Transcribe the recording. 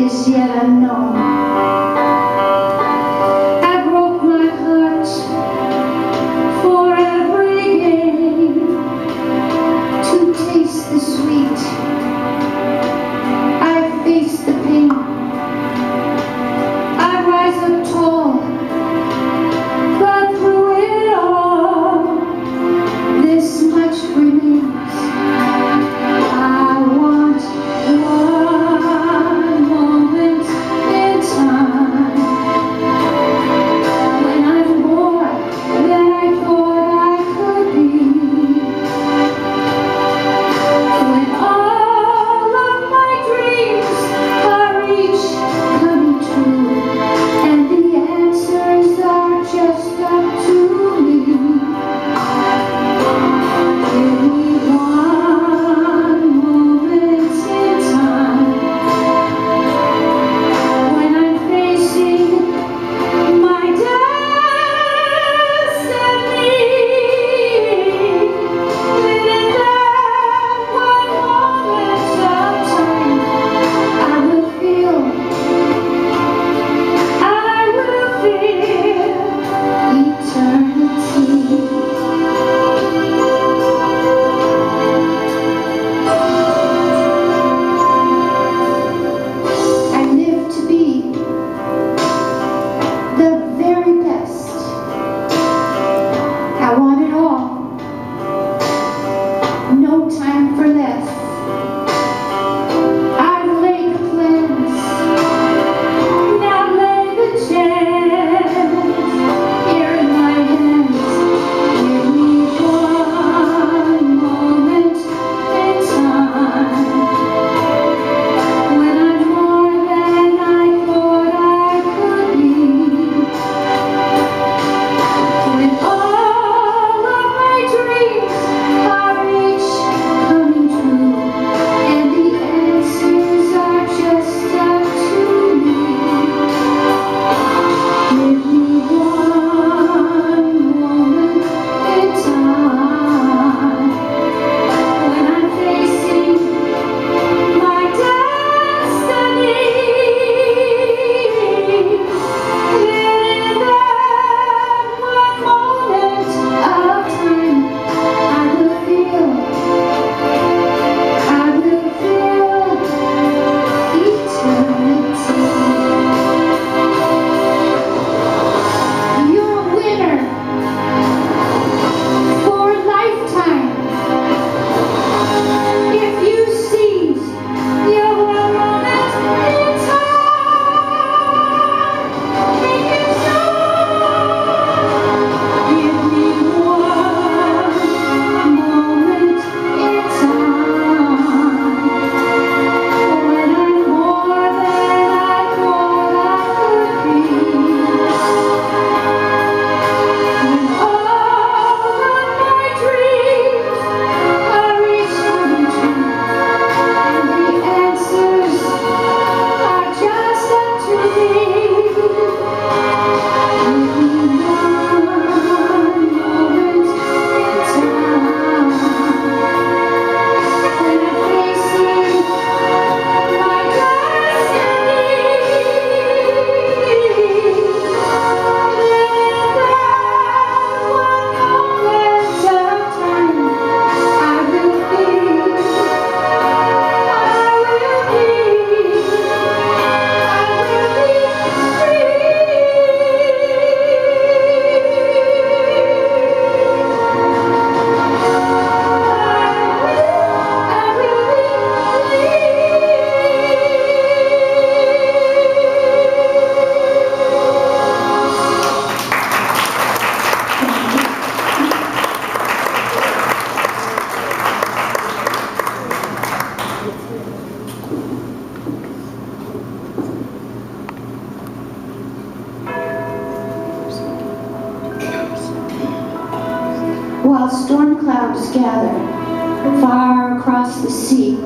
is yet unknown. I broke my heart for every game to taste the sweet. I face the pain. I rise up tall, but through it all, this much remains. I want one moment in time when I'm more than I thought I could be, when all of my dreams are each coming true, and the answers are just up to me. Give me one moment in time when I'm facing my destiny. In that one moment of time, I will feel eternity. I live to be the very best. I want it all. No time for less. I've laid the plans. Now lay the chance here in my hands. Give me one moment in time when I'm more than I thought I could be, when all of my dreams are each coming true, and the answers are just up to me. Give me one moment in time when I'm facing my destiny. In that one moment of time, I will feel eternity. You're a winner for a lifetime if you seize your one moment in time. Make it so. Give me one moment in time when I'm more than I thought I could be, when all of my dreams are each coming true, and the answers are just up to me. Give me one moment in time when I'm facing my destiny. In that one moment of time, I will be while storm clouds gather far across the sea,